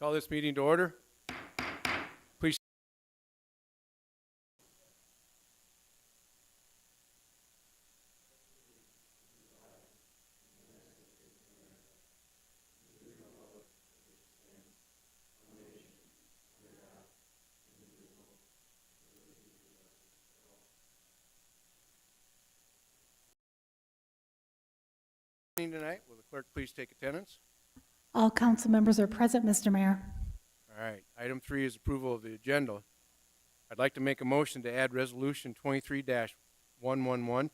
Call this meeting to order. Please. Tonight, will the clerk please take attendance? All council members are present, Mr. Mayor. All right. Item 3 is approval of the agenda. I'd like to make a motion to add resolution 23-111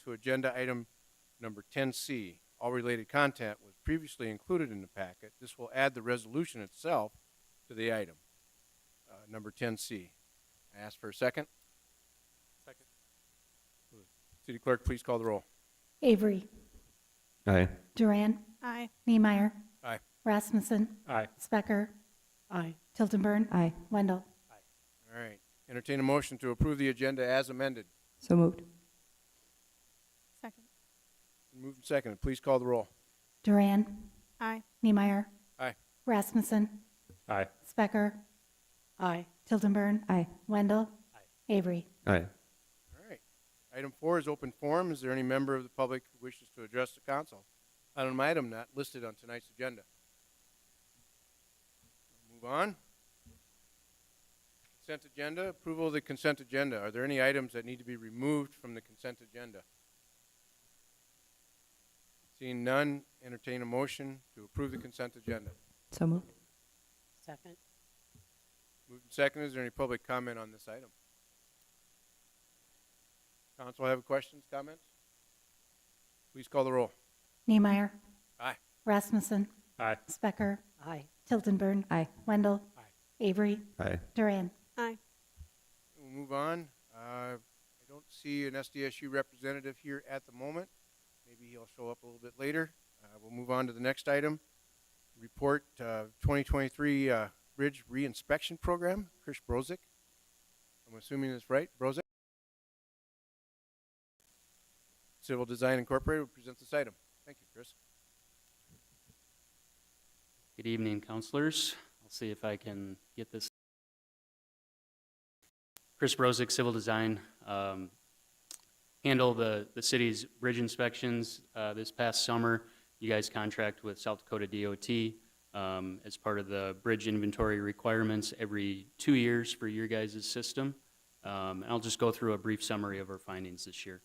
to agenda item number 10C. All related content was previously included in the packet. This will add the resolution itself to the item. Number 10C. I ask for a second. Second. City clerk, please call the roll. Avery. Aye. Duran. Aye. Niemeyer. Aye. Rasmussen. Aye. Specker. Aye. Tildenburn. Aye. Wendell. All right. Entertain a motion to approve the agenda as amended. So moved. Second. Moved and seconded. Please call the roll. Duran. Aye. Niemeyer. Aye. Rasmussen. Aye. Specker. Aye. Tildenburn. Aye. Wendell. Avery. Aye. All right. Item 4 is open forum. Is there any member of the public who wishes to address the council on an item not listed on tonight's agenda? Move on. Consent agenda. Approval of the consent agenda. Are there any items that need to be removed from the consent agenda? Seeing none, entertain a motion to approve the consent agenda. So moved. Second. Moved and seconded. Is there any public comment on this item? Council have questions, comments? Please call the roll. Niemeyer. Aye. Rasmussen. Aye. Specker. Aye. Tildenburn. Aye. Wendell. Aye. Avery. Aye. Duran. Aye. We'll move on. I don't see an SDSU representative here at the moment. Maybe he'll show up a little bit later. We'll move on to the next item. Report 2023 Bridge Reinspection Program. Chris Brozick. I'm assuming that's right. Brozick. Civil Design Incorporated will present this item. Thank you, Chris. Good evening, councilors. I'll see if I can get this. Chris Brozick, Civil Design, handle the city's bridge inspections. This past summer, you guys contract with South Dakota DOT as part of the bridge inventory requirements every 2 years for your guys' system. And I'll just go through a brief summary of our findings this year.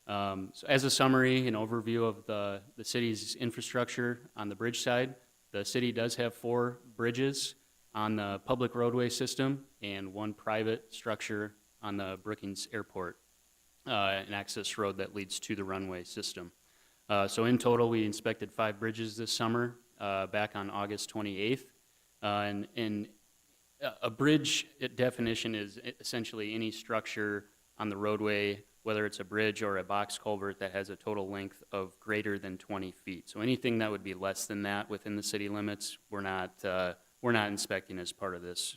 So as a summary, an overview of the city's infrastructure on the bridge side, the city does have 4 bridges on the public roadway system and 1 private structure on the Brookings Airport, an access road that leads to the runway system. So in total, we inspected 5 bridges this summer, back on August 28th. And a bridge definition is essentially any structure on the roadway, whether it's a bridge or a box culvert, that has a total length of greater than 20 feet. So anything that would be less than that within the city limits, we're not inspecting as part of this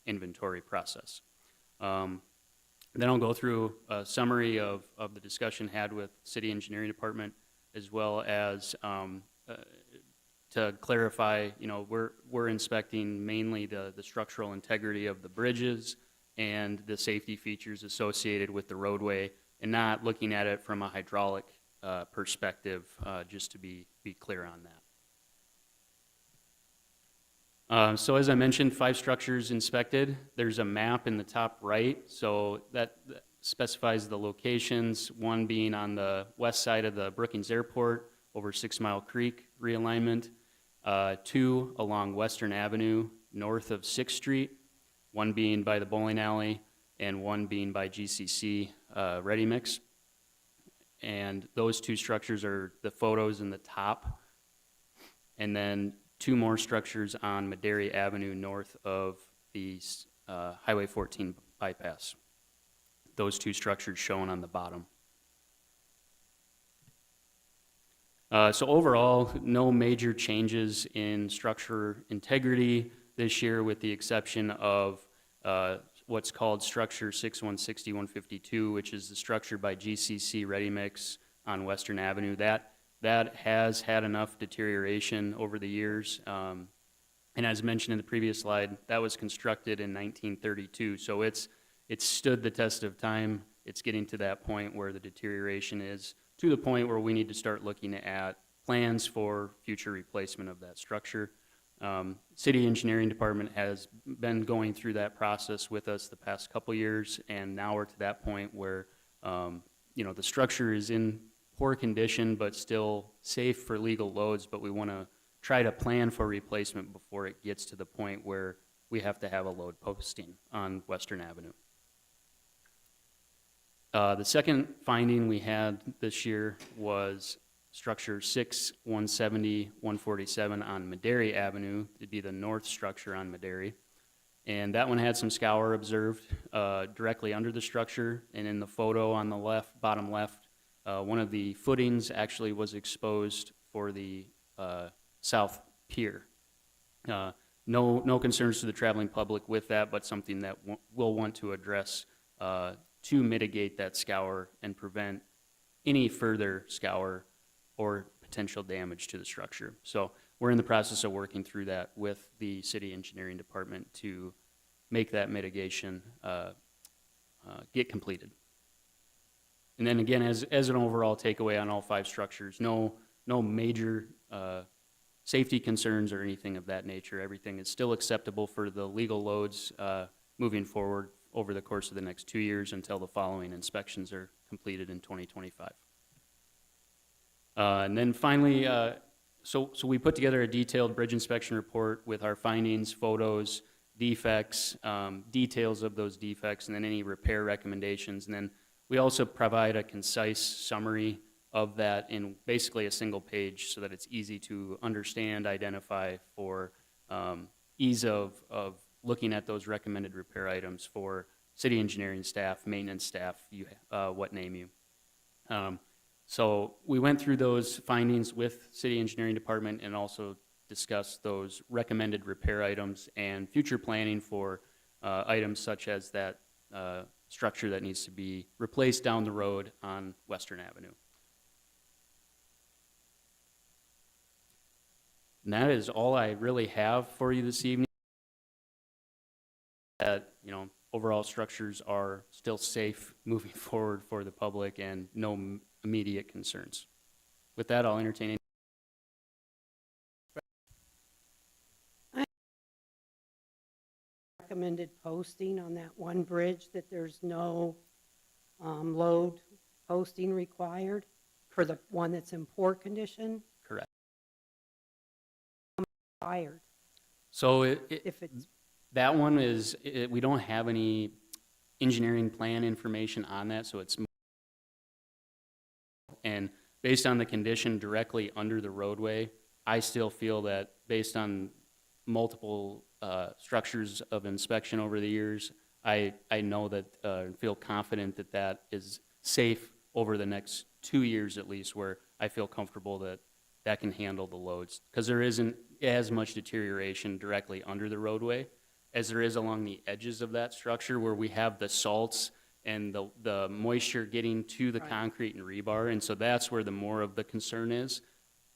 inventory process. Then I'll go through a summary of the discussion had with City Engineering Department, as well as to clarify, we're inspecting mainly the structural integrity of the bridges and the safety features associated with the roadway, and not looking at it from a hydraulic perspective, just to be clear on that. So as I mentioned, 5 structures inspected. There's a map in the top right, so that specifies the locations, 1 being on the west side of the Brookings Airport over 6 Mile Creek realignment, 2 along Western Avenue north of 6th Street, 1 being by the bowling alley, and 1 being by GCC Ready Mix. And those 2 structures are the photos in the top. And then 2 more structures on Madera Avenue north of the Highway 14 bypass. Those 2 structures shown on the bottom. So overall, no major changes in structure integrity this year, with the exception of what's called structure 6160-152, which is the structure by GCC Ready Mix on Western Avenue. That has had enough deterioration over the years And as mentioned in the previous slide, that was constructed in 1932. So it's stood the test of time. It's getting to that point where the deterioration is to the point where we need to start looking at plans for future replacement of that structure. City Engineering Department has been going through that process with us the past couple years, and now we're to that point where the structure is in poor condition but still safe for legal loads, but we want to try to plan for replacement before it gets to the point where we have to have a load posting on Western Avenue. The second finding we had this year was structure 6, 170, 147 on Madera Avenue. It'd be the north structure on Madera. And that one had some scour observed directly under the structure. And in the photo on the left, bottom left, one of the footings actually was exposed for the south pier. No concerns to the traveling public with that, but something that we'll want to address to mitigate that scour and prevent any further scour or potential damage to the structure. So we're in the process of working through that with the City Engineering Department to make that mitigation get completed. And then again, as an overall takeaway on all 5 structures, no major safety concerns or anything of that nature. Everything is still acceptable for the legal loads moving forward over the course of the next 2 years until the following inspections are completed in 2025. And then finally, so we put together a detailed bridge inspection report with our findings, photos, defects, details of those defects, and then any repair recommendations. And then we also provide a concise summary of that in basically a single page so that it's easy to understand, identify for ease of looking at those recommended repair items for city engineering staff, maintenance staff, what name you. So we went through those findings with City Engineering Department and also discussed those recommended repair items and future planning for items such as that structure that needs to be replaced down the road on Western Avenue. And that is all I really have for you this evening. That, overall structures are still safe moving forward for the public and no immediate concerns. With that, I'll entertain any. Recommended posting on that one bridge, that there's no load posting required for the one that's in poor condition? Correct. Required, So if it's, that one is, we don't have any engineering plan information on that, so it's, and based on the condition directly under the roadway, I still feel that based on multiple structures of inspection over the years, I know that, feel confident that that is safe over the next 2 years at least, where I feel comfortable that that can handle the loads, because there isn't as much deterioration directly under the roadway as there is along the edges of that structure where we have the salts and the moisture getting to the Right. concrete and rebar. And so that's where the more of the concern is,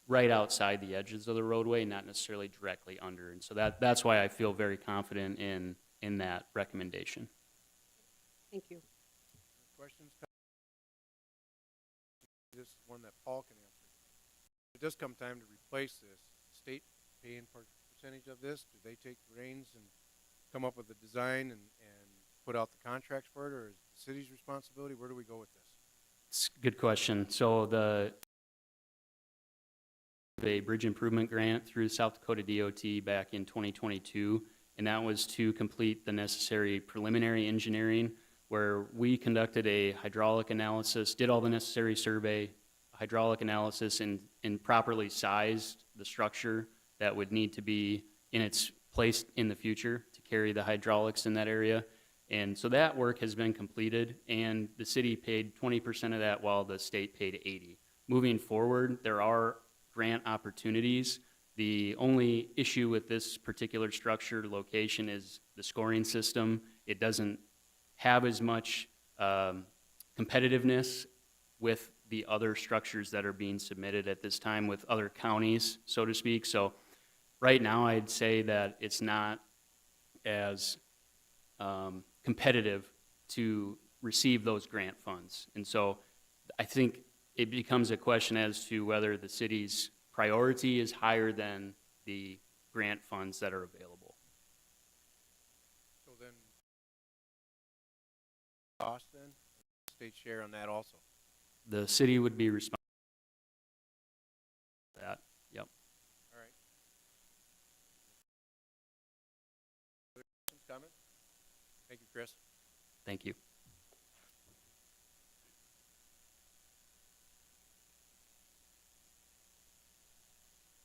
right outside the edges of the roadway, not necessarily directly under. And so that's why I feel very confident in that recommendation. thank you. Questions? This is one that Paul can answer. If it does come time to replace this, state paying percentage of this? Do they take the reins and come up with a design and put out the contracts for it, or is it the city's responsibility? Where do we go with this? It's a good question. So the bridge improvement grant through South Dakota DOT back in 2022, and that was to complete the necessary preliminary engineering, where we conducted a hydraulic analysis, did all the necessary survey, hydraulic analysis, and properly sized the structure that would need to be in its place in the future to carry the hydraulics in that area. And so that work has been completed, and the city paid 20% of that while the state paid 80%. Moving forward, there are grant opportunities. The only issue with this particular structure location is the scoring system. It doesn't have as much competitiveness with the other structures that are being submitted at this time with other counties, so to speak. So Right now, I'd say that it's not as competitive to receive those grant funds. And so I think it becomes a question as to whether the city's priority is higher than the grant funds that are available. So then, cost then, state share on that also. The city would be responsible for that. Yep. All right. Other questions, comments? Thank you, Chris. Thank you.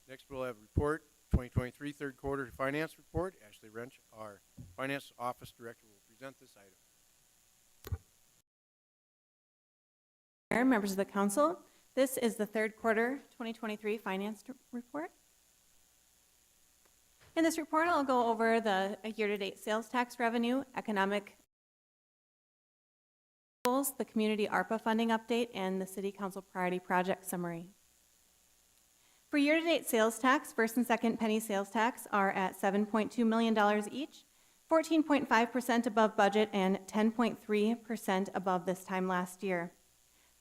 Next, we'll have report, 2023 third quarter finance report. Ashley Wrench, our finance office director, will present this item. Mayor, members of the council, this is the third quarter 2023 finance report. In this report, I'll go over the year-to-date sales tax revenue, economic goals, the community ARPA funding update, and the city council priority project summary. For year-to-date sales tax, first and second penny sales tax are at $7.2 million each, 14.5% above budget and 10.3% above this time last year.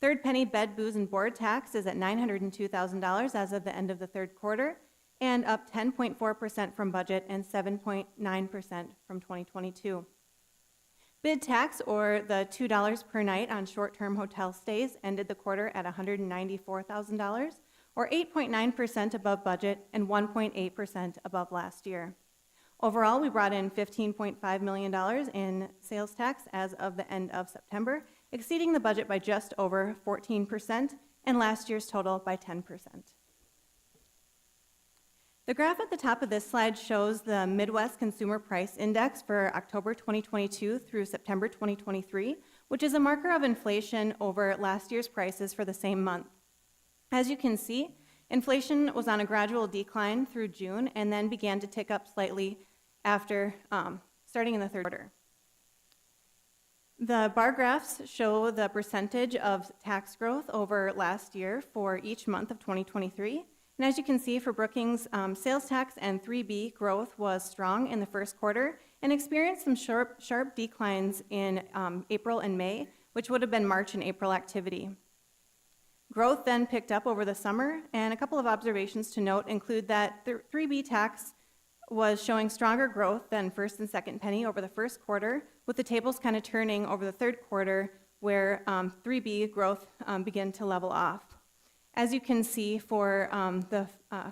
Third penny bed, booze, and board tax is at $902,000 as of the end of the third quarter, and up 10.4% from budget and 7.9% from 2022. Bid tax, or the $2 per night on short-term hotel stays, ended the quarter at $194,000, or 8.9% above budget and 1.8% above last year. Overall, we brought in $15.5 million in sales tax as of the end of September, exceeding the budget by just over 14% and last year's total by 10%. The graph at the top of this slide shows the Midwest Consumer Price Index for October 2022 through September 2023, which is a marker of inflation over last year's prices for the same month. As you can see, inflation was on a gradual decline through June and then began to tick up slightly after starting in the third quarter. The bar graphs show the percentage of tax growth over last year for each month of 2023. And as you can see, for Brookings, sales tax and 3B growth was strong in the first quarter and experienced some sharp declines in April and May, which would have been March and April activity. Growth then picked up over the summer, and a couple of observations to note include that the 3B tax was showing stronger growth than first and second penny over the first quarter, with the tables kind of turning over the third quarter where 3B growth began to level off. As you can see for the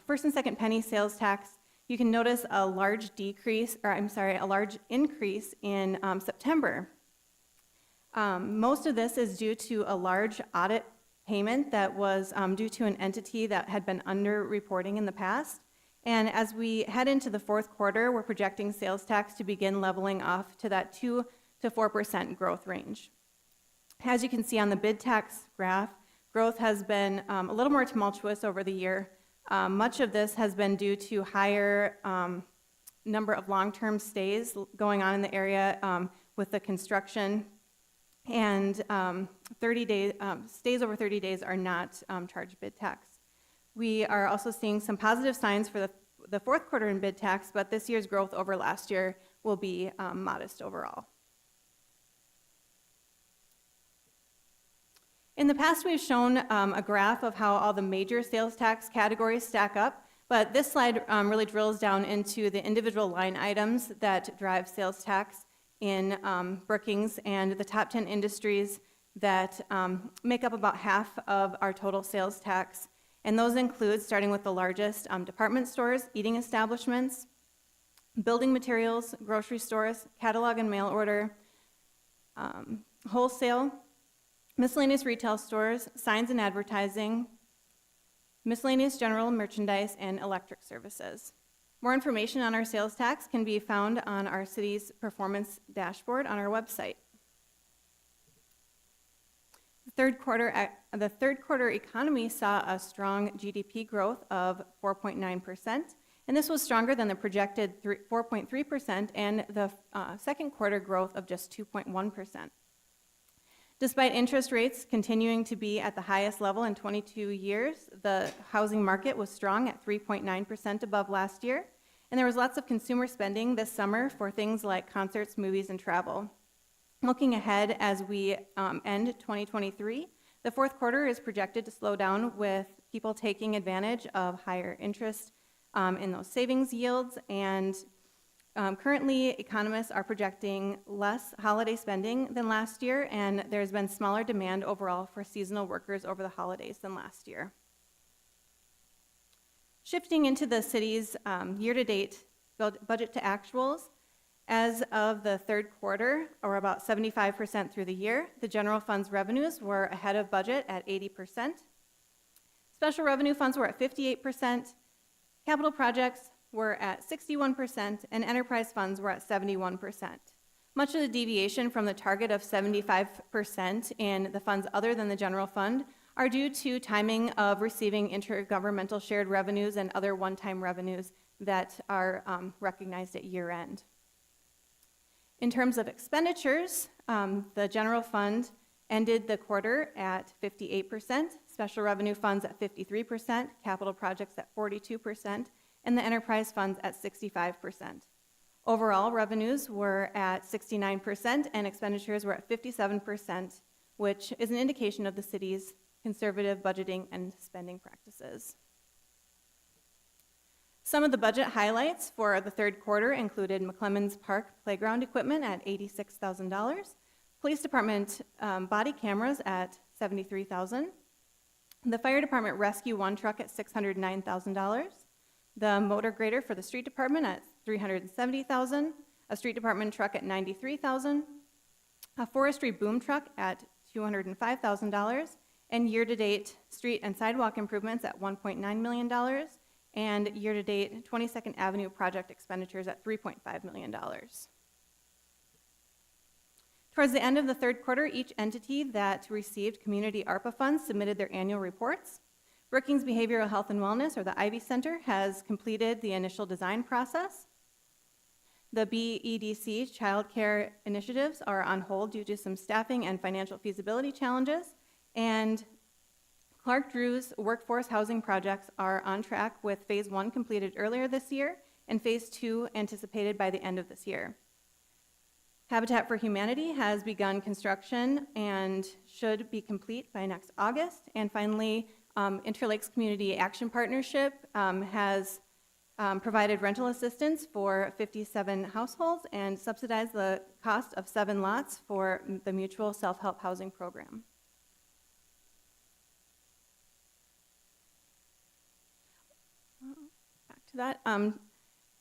first and second penny sales tax, you can notice a large increase in September. Most of this is due to a large audit payment that was due to an entity that had been under-reporting in the past. And as we head into the fourth quarter, we're projecting sales tax to begin leveling off to that 2 to 4% growth range. As you can see on the bid tax graph, growth has been a little more tumultuous over the year. Much of this has been due to higher number of long-term stays going on in the area with the construction, and 30-day stays over 30 days are not charged bid tax. We are also seeing some positive signs for the fourth quarter in bid tax, but this year's growth over last year will be modest overall. In the past, we've shown a graph of how all the major sales tax categories stack up, but this slide really drills down into the individual line items that drive sales tax in Brookings and the top 10 industries that make up about half of our total sales tax. And those include, starting with the largest, department stores, eating establishments, building materials, grocery stores, catalog and mail order, wholesale, miscellaneous retail stores, signs and advertising, miscellaneous general merchandise, and electric services. More information on our sales tax can be found on our city's performance dashboard on our website. The third quarter economy saw a strong GDP growth of 4.9%, and this was stronger than the projected 4.3% and the second quarter growth of just 2.1%. Despite interest rates continuing to be at the highest level in 22 years, the housing market was strong at 3.9% above last year, And there was lots of consumer spending this summer for things like concerts, movies, and travel. Looking ahead as we end 2023, the fourth quarter is projected to slow down with people taking advantage of higher interest in those savings yields. And currently, economists are projecting less holiday spending than last year, and there's been smaller demand overall for seasonal workers over the holidays than last year. Shifting into the city's year-to-date budget to actuals, as of the third quarter, or about 75% through the year, the general fund's revenues were ahead of budget at 80%. Special revenue funds were at 58%, capital projects were at 61%, and enterprise funds were at 71%. Much of the deviation from the target of 75% in the funds other than the general fund are due to timing of receiving intergovernmental shared revenues and other one-time revenues that are recognized at year end. In terms of expenditures, the general fund ended the quarter at 58%, special revenue funds at 53%, capital projects at 42%, and the enterprise funds at 65%. Overall, revenues were at 69% and expenditures were at 57%, which is an indication of the city's conservative budgeting and spending practices. Some of the budget highlights for the third quarter included McClemmons Park playground equipment at $86,000, police department body cameras at $73,000, the fire department rescue one truck at $609,000, the motor grader for the street department at $370,000, a street department truck at $93,000, a forestry boom truck at $205,000, and year-to-date street and sidewalk improvements at $1.9 million, and year-to-date 22nd Avenue project expenditures at $3.5 million. Towards the end of the third quarter, each entity that received community ARPA funds submitted their annual reports. Brookings Behavioral Health and Wellness, or the Ivy Center, has completed the initial design process. The BEDC child care initiatives are on hold due to some staffing and financial feasibility challenges. And Clark Drew's workforce housing projects are on track with phase 1 completed earlier this year and phase 2 anticipated by the end of this year. Habitat for Humanity has begun construction and should be complete by next August. And finally, Interlakes Community Action Partnership has provided rental assistance for 57 households and subsidized the cost of 7 lots for the Mutual Self-Help Housing Program. Back to that.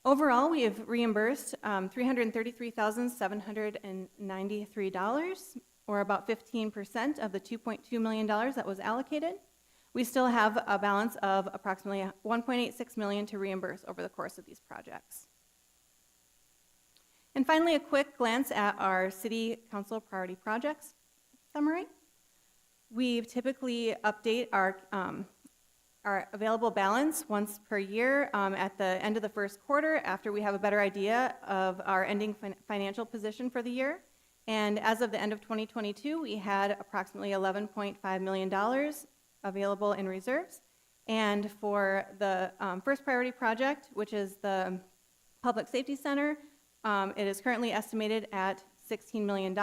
Overall, we have reimbursed $333,793, or about 15% of the $2.2 million that was allocated. We still have a balance of approximately $1.86 million to reimburse over the course of these projects. And finally, a quick glance at our City Council priority projects summary. We typically update our available balance once per year at the end of the first quarter after we have a better idea of our ending financial position for the year. And as of the end of 2022, we had approximately $11.5 million available in reserves. And for the first priority project, which is the Public Safety Center, it is currently estimated at $16 million.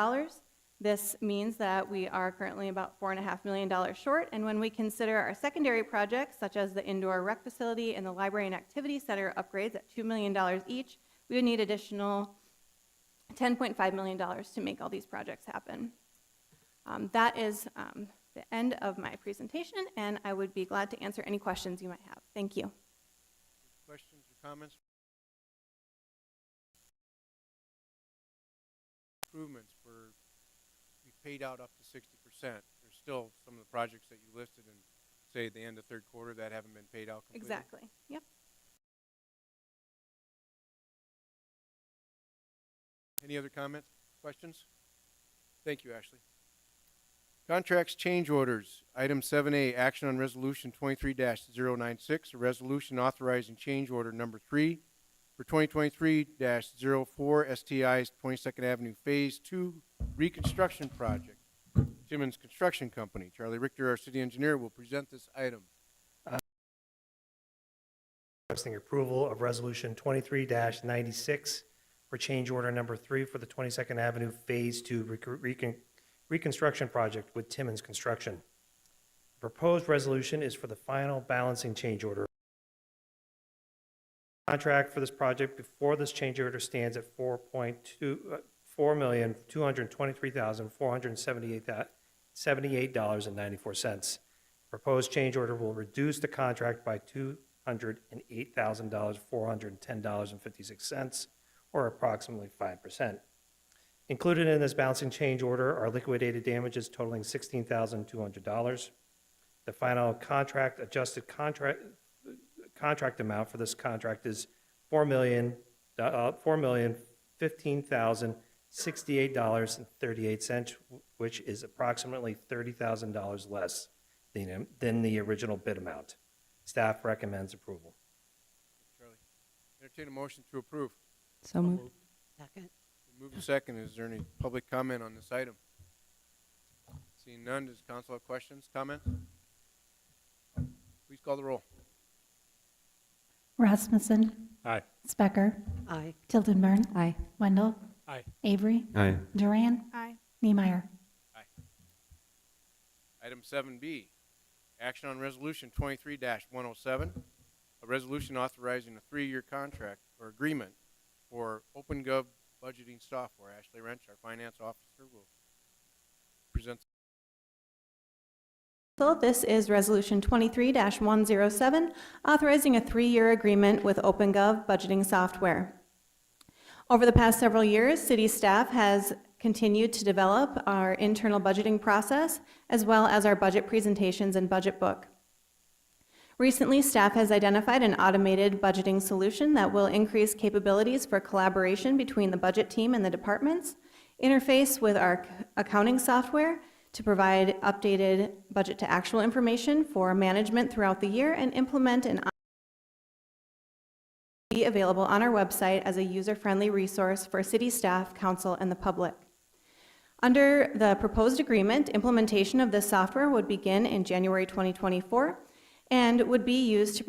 This means that we are currently about $4.5 million short, and when we consider our secondary projects, such as the indoor rec facility and the library and activity center upgrades at $2 million each, we would need additional $10.5 million to make all these projects happen. That is the end of my presentation, and I would be glad to answer any questions you might have. Thank you. Questions or comments? Improvements were, we paid out up to 60%. There's still some of the projects that you listed in, say, the end of third quarter that haven't been paid out completely. Exactly. Yep. Any other comments, questions? Thank you, Ashley. Contracts change orders. Item 7A, action on resolution 23-096, a resolution authorizing change order number 3 for 2023-04 STI's 22nd Avenue Phase 2 reconstruction project. Timmons Construction Company. Charlie Richter, our city engineer, will present this item. requesting approval of Resolution 23-96 for change order number 3 for the 22nd Avenue Phase 2 reconstruction project with Timmons Construction. The proposed resolution is for the final balancing change order. Contract for this project before this change order stands at $4,223,478.94. Proposed change order will reduce the contract by $208,410.56, or approximately 5%. Included in this balancing change order are liquidated damages totaling $16,200. The final adjusted contract amount for this contract is $4,015,068.38, which is approximately $30,000 less than the original bid amount. Staff recommends approval. Charlie. Entertain a motion to approve. So moved. Second. Moved and second. Is there any public comment on this item? Seeing none, does council have questions, comments? Please call the roll. Rasmussen. Aye. Specker. Aye. Tildenburn. Aye. Wendell. Aye. Avery. Aye. Duran. Aye. Niemeyer. Item 7B, action on resolution 23-107, a resolution authorizing a 3-year contract or agreement for OpenGov budgeting software. Ashley Wrench, our finance officer, will present. So this is Resolution 23-107, authorizing a 3-year agreement with OpenGov budgeting software. Over the past several years, city staff has continued to develop our internal budgeting process, as well as our budget presentations and budget book. Recently, staff has identified an automated budgeting solution that will increase capabilities for collaboration between the budget team and the departments, interface with our accounting software to provide updated budget to actual information for management throughout the year, and implement an be available on our website as a user-friendly resource for city staff, council, and the public. Under the proposed agreement, implementation of this software would begin in January 2024 and would be used to.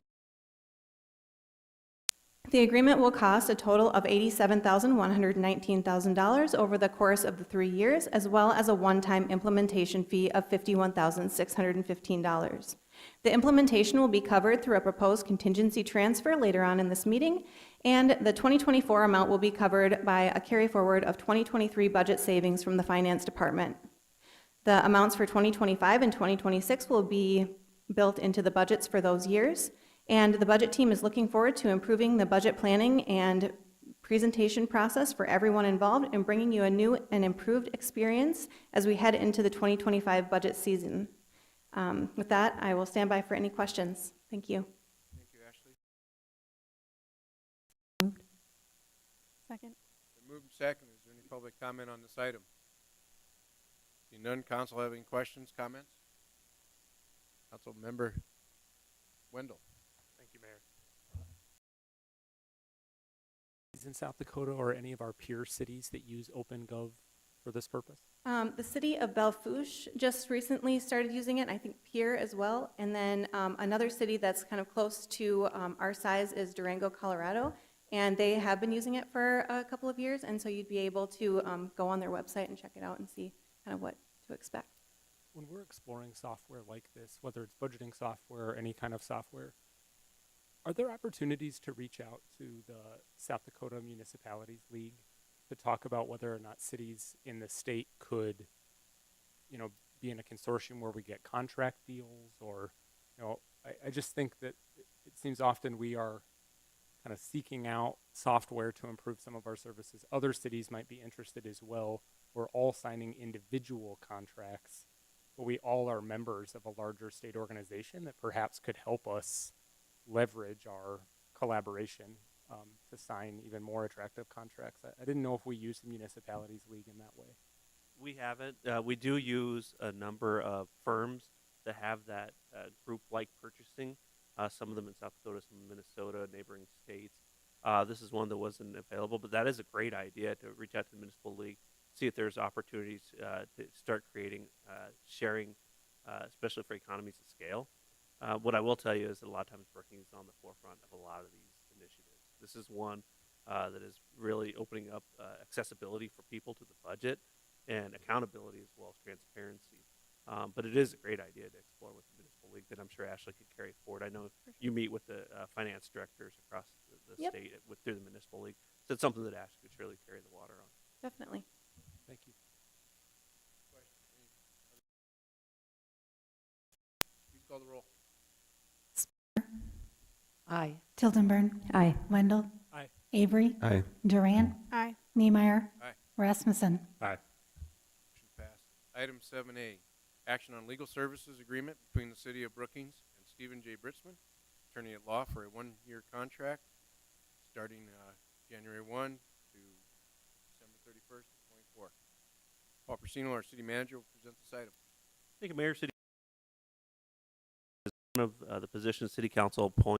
The agreement will cost a total of $87,119,000 over the course of the 3 years, as well as a one-time implementation fee of $51,615. The implementation will be covered through a proposed contingency transfer later on in this meeting, and the 2024 amount will be covered by a carry forward of 2023 budget savings from the Finance Department. The amounts for 2025 and 2026 will be built into the budgets for those years, and the budget team is looking forward to improving the budget planning and presentation process for everyone involved and bringing you a new and improved experience as we head into the 2025 budget season. With that, I will stand by for any questions. Thank you. Thank you, Ashley. Second. Been moved and second. Is there any public comment on this item? Seeing none, council have any questions, comments? Council member Wendell. Thank you, Mayor. In South Dakota or any of our peer cities that use OpenGov for this purpose? The city of Belfouche just recently started using it, I think Pierre as well. And then another city that's kind of close to our size is Durango, Colorado. And they have been using it for a couple of years. And so you'd be able to go on their website and check it out and see kind of what to expect. When we're exploring software like this, whether it's budgeting software or any kind of software, are there opportunities to reach out to the South Dakota Municipalities League to talk about whether or not cities in the state could, be in a consortium where we get contract deals? Or, I just think that it seems often we are kind of seeking out software to improve some of our services. Other cities might be interested as well. We're all signing individual contracts, but we all are members of a larger state organization that perhaps could help us leverage our collaboration to sign even more attractive contracts. I didn't know if we use the Municipalities League in that way. We haven't. We do use a number of firms that have that group-like purchasing. Some of them in South Dakota, some in Minnesota, neighboring states. This is one that wasn't available, but that is a great idea to reach out to the Municipal League, see if there's opportunities to start creating, sharing, especially for economies of scale. What I will tell you is that a lot of times Brookings is on the forefront of a lot of these initiatives. This is one that is really opening up accessibility for people to the budget and accountability as well as transparency. But it is a great idea to explore with the municipal league that I'm sure Ashley could carry forward. I know you meet with the finance directors across the Yep. state through the municipal league. So it's something that Ashley could surely carry the water on. Definitely. Thank you. Please call the roll. Aye. Tildenburn. Aye. Wendell. Aye. Avery. Aye. Duran. Aye. Niemeyer. Aye. Rasmussen. Aye. Motion passed. Item 7A, action on legal services agreement between the City of Brookings and Stephen J. Britzman, attorney at law, for a one-year contract starting January 1 to December 31st, 24. Paul Persino, our city manager, will present this item. Thank you, Mayor. City is one of the positions City Council appoints.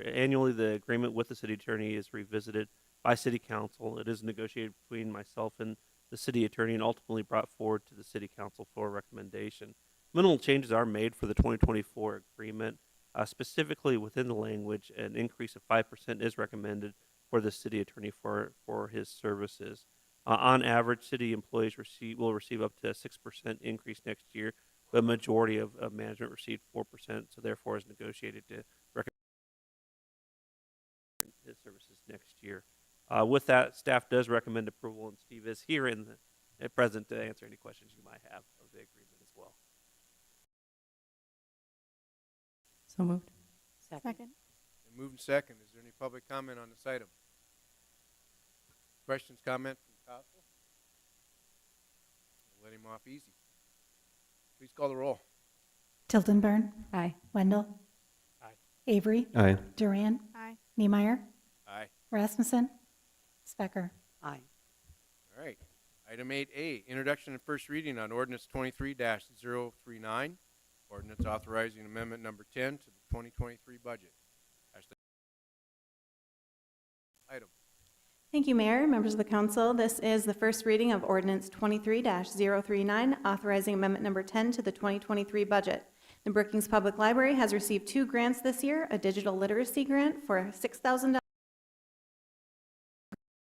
Annually, the agreement with the city attorney is revisited by City Council. It is negotiated between myself and the city attorney and ultimately brought forward to the City Council for recommendation. Minimal changes are made for the 2024 agreement. Specifically within the language, an increase of 5% is recommended for the city attorney for his services. On average, city employees will receive up to a 6% increase next year. The majority of management received 4%, so therefore is negotiated to recommend his services next year. With that, staff does recommend approval, and Steve is here present to answer any questions you might have of the agreement as well. So moved. Second. And moved and second. Is there any public comment on this item? Questions, comment from council? We'll let him off easy. Please call the roll. Tildenburn. Aye. Wendell. Aye. Avery. Aye. Duran. Aye. Niemeyer. Aye. Rasmussen. Specker. Aye. All right. Item 8A, introduction and first reading on ordinance 23-039, ordinance authorizing amendment number 10 to the 2023 budget. Ashley. Item. Thank you, Mayor, members of the council. This is the first reading of ordinance 23-039, authorizing amendment number 10 to the 2023 budget. The Brookings Public Library has received 2 grants this year, a digital literacy grant for $6,000,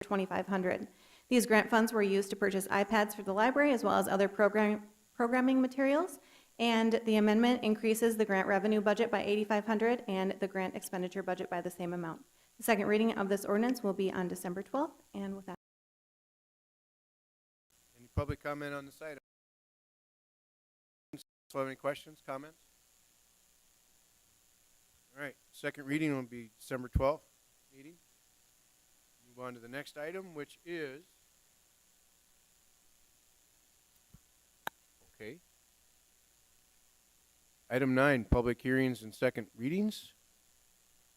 $2,500. These grant funds were used to purchase iPads for the library as well as other programming materials, and the amendment increases the grant revenue budget by $8,500 and the grant expenditure budget by the same amount. The second reading of this ordinance will be on December 12th, and with that. Any public comment on this item? Have any questions, comments? All right, second reading will be December 12th meeting. Move on to the next item, which is, okay. Item 9, public hearings and second readings.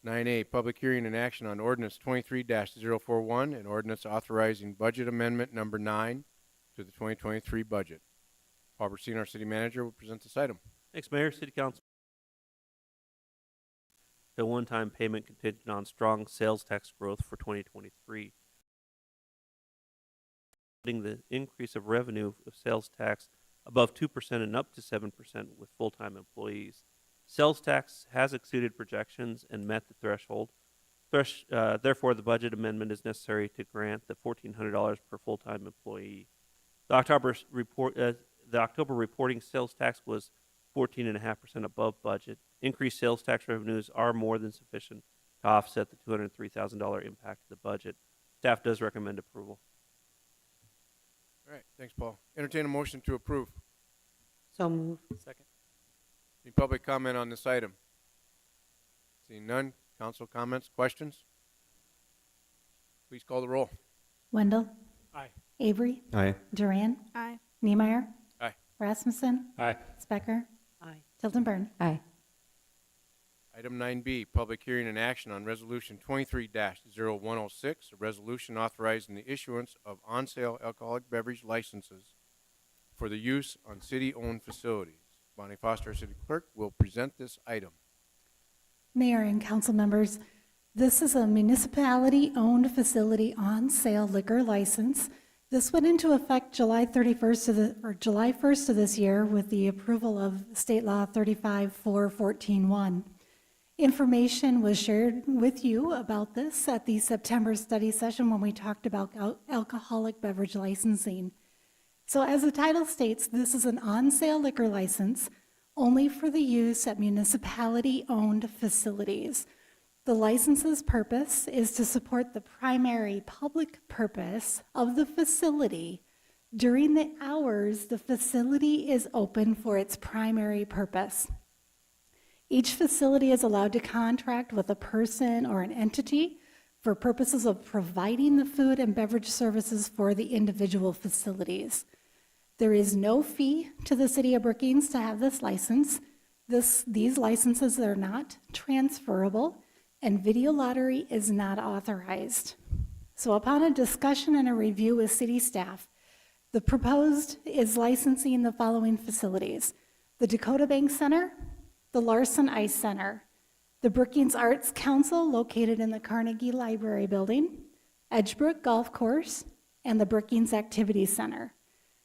9A, public hearing and action on ordinance 23-041 and ordinance authorizing budget amendment number 9 to the 2023 budget. Paul Persino, our city manager, will present this item. Thanks, Mayor. City Council. A one-time payment contingent on strong sales tax growth for 2023. The increase of revenue of sales tax above 2% and up to 7% with full-time employees. Sales tax has exceeded projections and met the threshold. Therefore, the budget amendment is necessary to grant the $1,400 per full-time employee. The October reporting sales tax was 14.5% above budget. Increased sales tax revenues are more than sufficient to offset the $203,000 impact to the budget. Staff does recommend approval. All right, thanks, Paul. Entertain a motion to approve. So move. Second. Any public comment on this item? Seeing none, council comments, questions? Please call the roll. Wendell. Aye. Avery. Aye. Duran. Aye. Niemeyer. Aye. Rasmussen. Aye. Specker. Aye. Tildenburn. Aye. Item 9B, public hearing and action on resolution 23-0106, a resolution authorizing the issuance of on-sale alcoholic beverage licenses for the use on city-owned facilities. Bonnie Foster, our city clerk, will present this item. Mayor and council members, this is a municipality-owned facility on-sale liquor license. This went into effect July 31st or July 1st of this year with the approval of State Law 35-414-1. Information was shared with you about this at the September study session when we talked about alcoholic beverage licensing. So as the title states, this is an on-sale liquor license only for the use at municipality-owned facilities. The license's purpose is to support the primary public purpose of the facility during the hours the facility is open for its primary purpose. Each facility is allowed to contract with a person or an entity for purposes of providing the food and beverage services for the individual facilities. There is no fee to the City of Brookings to have this license. These licenses are not transferable, and video lottery is not authorized. So upon a discussion and a review with city staff, the proposed is licensing the following facilities: the Dakota Bank Center, the Larson Ice Center, the Brookings Arts Council located in the Carnegie Library Building, Edgebrook Golf Course, and the Brookings Activity Center.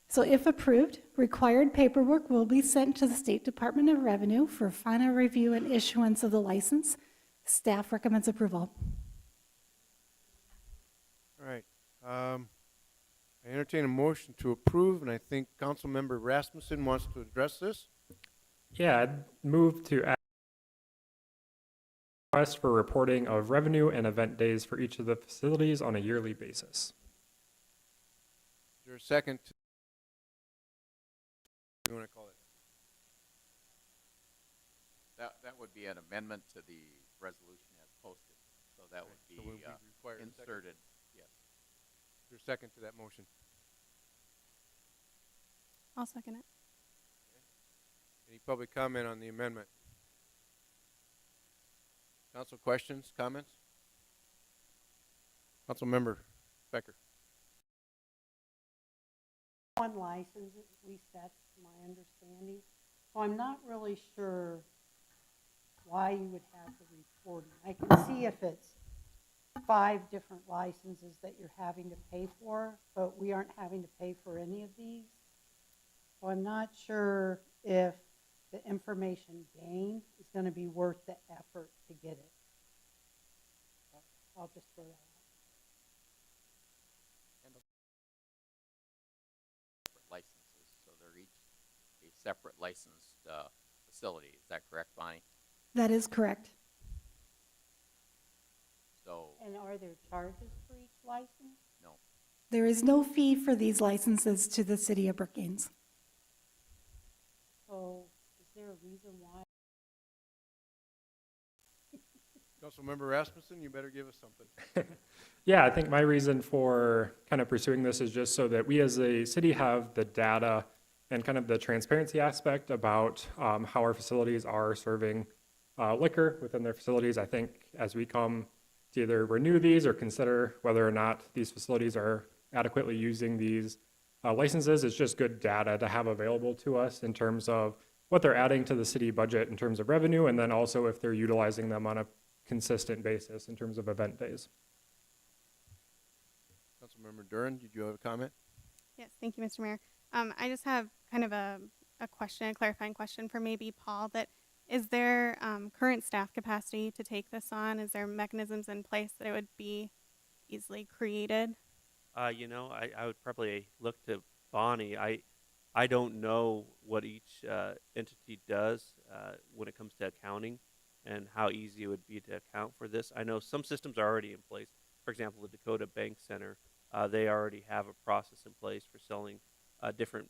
So if approved, required paperwork will be sent to the State Department of Revenue for final review and issuance of the license. Staff recommends approval. All right. I entertain a motion to approve, and I think Councilmember Rasmussen wants to address this. Yeah, I'd move to add request for reporting of revenue and event days for each of the facilities on a yearly basis. Is there a second? You want to call it? That would be an amendment to the resolution as posted, so that would be So we'll required a second. inserted, yes. Is there a second to that motion? I'll second it. Any public comment on the amendment? Council questions, comments? Councilmember Becker. One license, at least that's my understanding. So I'm not really sure why you would have the reporting. I can see if it's 5 different licenses that you're having to pay for, but we aren't having to pay for any of these. So I'm not sure if the information gained is going to be worth the effort to get it. I'll just throw that out. Licenses, so they're each a separate licensed facility. Is that correct, Bonnie? That is correct. So, And are there charges for each license? no. There is no fee for these licenses to the City of Brookings. So is there a reason why? Councilmember Rasmussen, you better give us something. Yeah, I think my reason for kind of pursuing this is just so that we as a city have the data and kind of the transparency aspect about how our facilities are serving liquor within their facilities. I think as we come to either renew these or consider whether or not these facilities are adequately using these licenses, it's just good data to have available to us in terms of what they're adding to the city budget in terms of revenue, and then also if they're utilizing them on a consistent basis in terms of event days. Councilmember Duran, did you have a comment? Yes, thank you, Mr. Mayor. I just have kind of a question, a clarifying question for maybe Paul, that is there current staff capacity to take this on? Is there mechanisms in place that it would be easily created? I would probably look to Bonnie. I don't know what each entity does when it comes to accounting and how easy it would be to account for this. I know some systems are already in place. For example, the Dakota Bank Center, they already have a process in place for selling different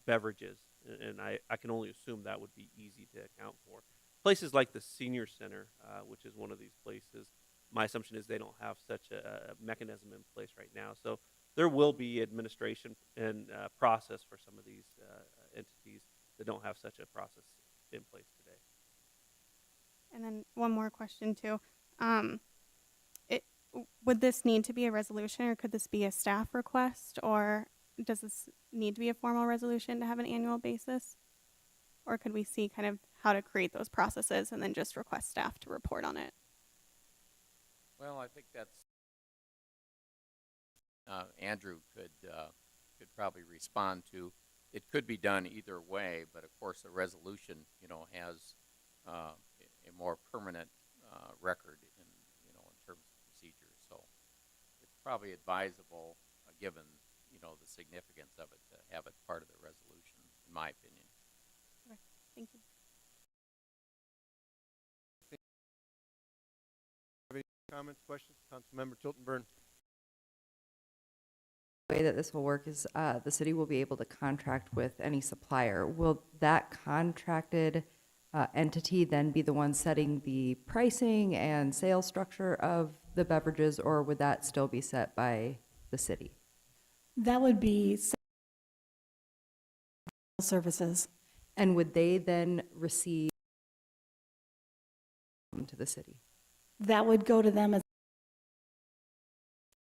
beverages, and I can only assume that would be easy to account for. Places like the Senior Center, which is one of these places, my assumption is they don't have such a mechanism in place right now. So there will be administration and process for some of these entities that don't have such a process in place today. And then one more question too. Would this need to be a resolution, or could this be a staff request, or does this need to be a formal resolution to have an annual basis? Or could we see kind of how to create those processes and then just request staff to report on it? Well, I think that's Andrew could probably respond to. It could be done either way, but of course, a resolution, has a more permanent record in terms of procedures. So it's probably advisable, given, the significance of it, to have it part of the resolution, in my opinion. Thank you. Have any comments, questions? Councilmember Tilton Burn. The way that this will work is the city will be able to contract with any supplier. Will that contracted entity then be the one setting the pricing and sales structure of the beverages, or would that still be set by the city? That would be services. And would they then receive to the city? That would go to them as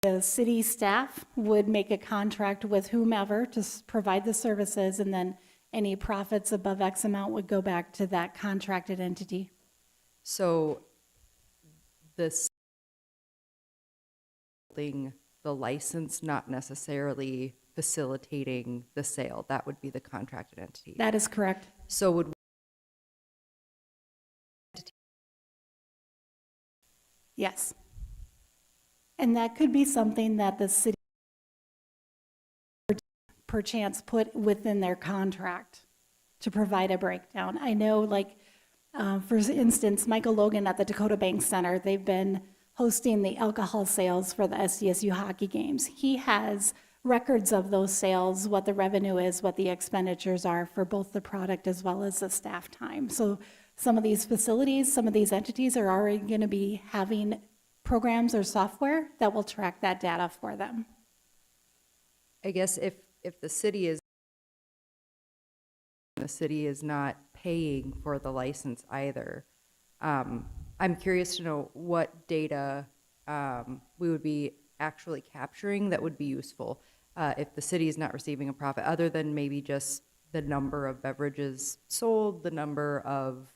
the city staff would make a contract with whomever to provide the services, and then any profits above X amount would go back to that contracted entity. So this holding the license, not necessarily facilitating the sale, that would be the contracted entity. That is correct. So would Yes. And that could be something that the city perchance put within their contract to provide a breakdown. I know, like, for instance, Michael Logan at the Dakota Bank Center, they've been hosting the alcohol sales for the SDSU hockey games. He has records of those sales, what the revenue is, what the expenditures are for both the product as well as the staff time. So some of these facilities, some of these entities are already going to be having programs or software that will track that data for them. I guess if the city is not paying for the license either, I'm curious to know what data we would be actually capturing that would be useful if the city is not receiving a profit, other than maybe just the number of beverages sold, the number of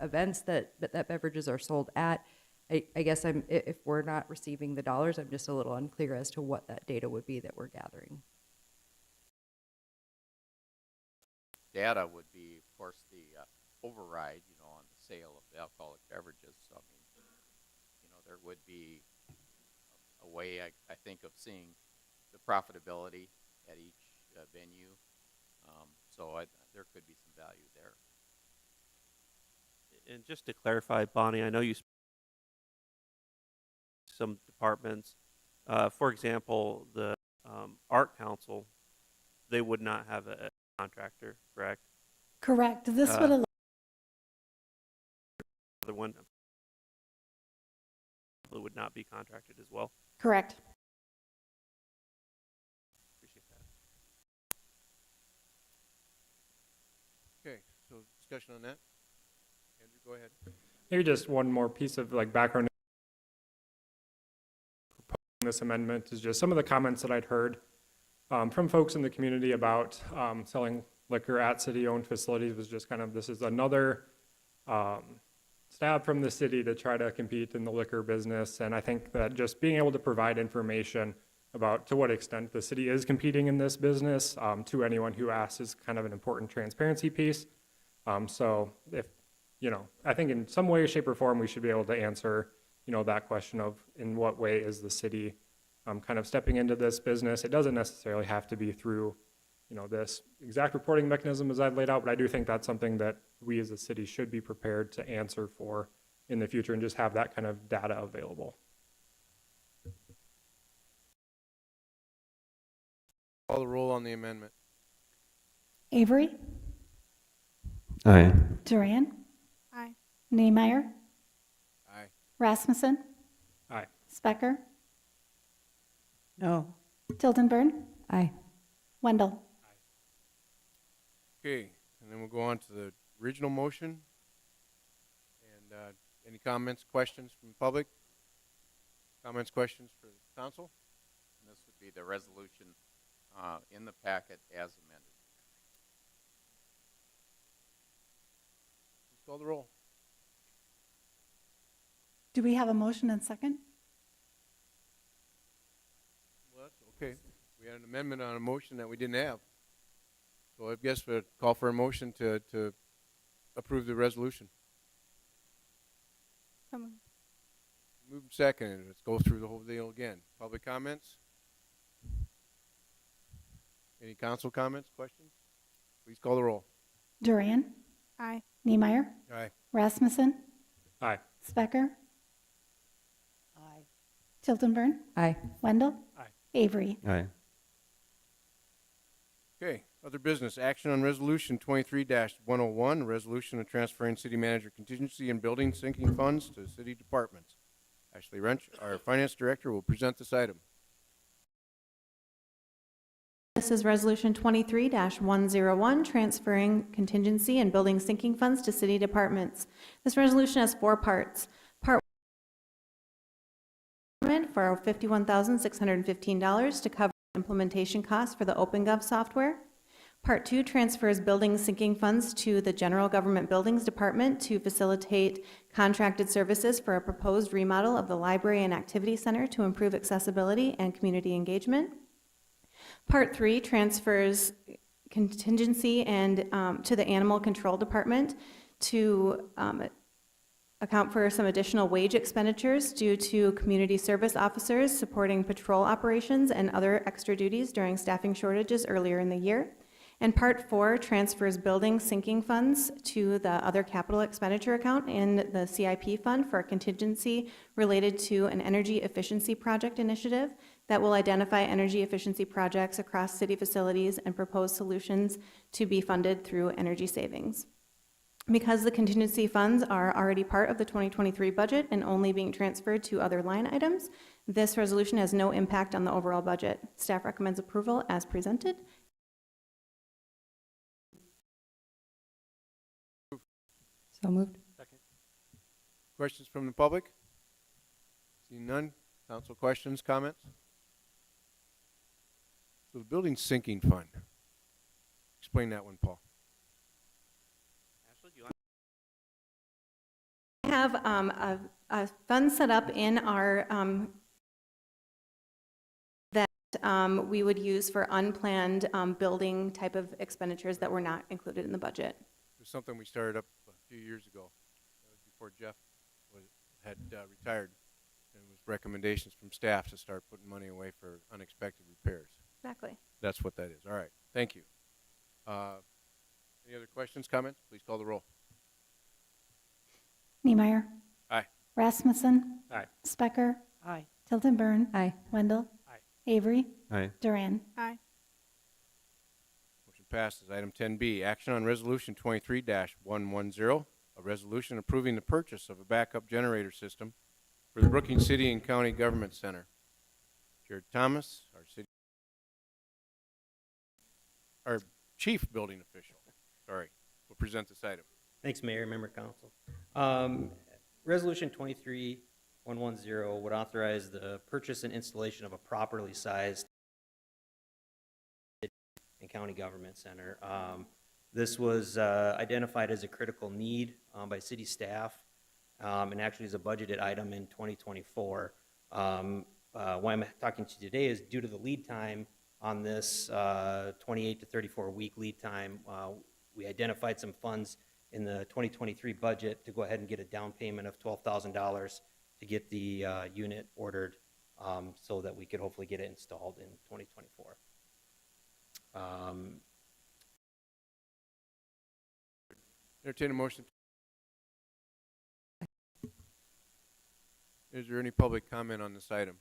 events that beverages are sold at. I guess if we're not receiving the dollars, I'm just a little unclear as to what that data would be that we're gathering. Data would be, of course, the override, on the sale of the alcoholic beverages. So, I mean, there would be a way, I think, of seeing the profitability at each venue. So there could be some value there. And just to clarify, Bonnie, I know you some departments, for example, the Art Council, they would not have a contractor, correct? Correct. This would allow The one that would not be contracted as well. correct. Appreciate that. Okay, so discussion on that. Andrew, go ahead. Maybe just one more piece of background. Proposing this amendment is just some of the comments that I'd heard from folks in the community about selling liquor at city-owned facilities was just kind of, this is another stab from the city to try to compete in the liquor business. And I think that just being able to provide information about to what extent the city is competing in this business to anyone who asks is kind of an important transparency piece. So if, I think in some way, shape, or form, we should be able to answer, that question of in what way is the city kind of stepping into this business. It doesn't necessarily have to be through, this exact reporting mechanism as I've laid out, but I do think that's something that we as a city should be prepared to answer for in the future and just have that kind of data available. Call the roll on the amendment. Avery, Aye. Duran, Aye. Niemeyer, Aye. Rasmussen, Aye. Specker, No. Tildenburn, Aye. Wendell. Okay, and then we'll go on to the original motion. And any comments, questions from the public? Comments, questions for the council? And this would be the resolution in the packet as amended. Please call the roll. Do we have a motion and second? Well, that's Okay, we had an amendment on a motion that we didn't have. So I guess we'll call for a motion to approve the resolution. So moved. Move second, let's go through the whole deal again. Public comments? Any council comments, questions? Please call the roll. Duran, Aye. Niemeyer, Aye. Rasmussen, Aye. Specker, Aye. Tiltonburn, Aye. Wendell, Aye. Avery. Aye. Okay, other business, action on resolution 23-101, resolution of transferring city manager contingency and building sinking funds to city departments. Ashley Wrench, our finance director, will present this item. This is Resolution 23-101, transferring contingency and building sinking funds to city departments. This resolution has 4 parts. Part 1 for $51,615 to cover implementation costs for the OpenGov software. Part 2 transfers building sinking funds to the General Government Buildings Department to facilitate contracted services for a proposed remodel of the Library and Activity Center to improve accessibility and community engagement. Part 3 transfers contingency and to the Animal Control Department to account for some additional wage expenditures due to community service officers supporting patrol operations and other extra duties during staffing shortages earlier in the year. And Part 4 transfers building sinking funds to the other capital expenditure account in the CIP fund for a contingency related to an energy efficiency project initiative that will identify energy efficiency projects across city facilities and propose solutions to be funded through energy savings. Because the contingency funds are already part of the 2023 budget and only being transferred to other line items, this resolution has no impact on the overall budget. Staff recommends approval as presented. So moved. Second. Questions from the public? Seeing none, council questions, comments? So the building sinking fund. Explain that one, Paul. Ashley, do you want? We have a fund set up in our that we would use for unplanned building type of expenditures that were not included in the budget. It was something we started up a few years ago. That was before Jeff had retired. And it was recommendations from staff to start putting money away for unexpected repairs. Exactly. That's what that is. All right. Thank you. Any other questions, comments? Please call the roll. Niemeyer, Aye. Rasmussen, Aye. Specker, Aye. Tiltonburn, Aye. Wendell, Aye. Avery, Aye. Duran. Aye. Motion passes. Item 10B, action on resolution 23-110, a resolution approving the purchase of a backup generator system for the Brookings City and County Government Center. Jared Thomas, our chief building official, will present this item. Thanks, Mayor, Member Council. Resolution 23-110 would authorize the purchase and installation of a properly sized and county government center. This was identified as a critical need by city staff and actually is a budgeted item in 2024. Why I'm talking to you today is due to the lead time on this 28 to 34 week lead time. We identified some funds in the 2023 budget to go ahead and get a down payment of $12,000 to get the unit ordered so that we could hopefully get it installed in 2024. Entertain a motion. Is there any public comment on this item?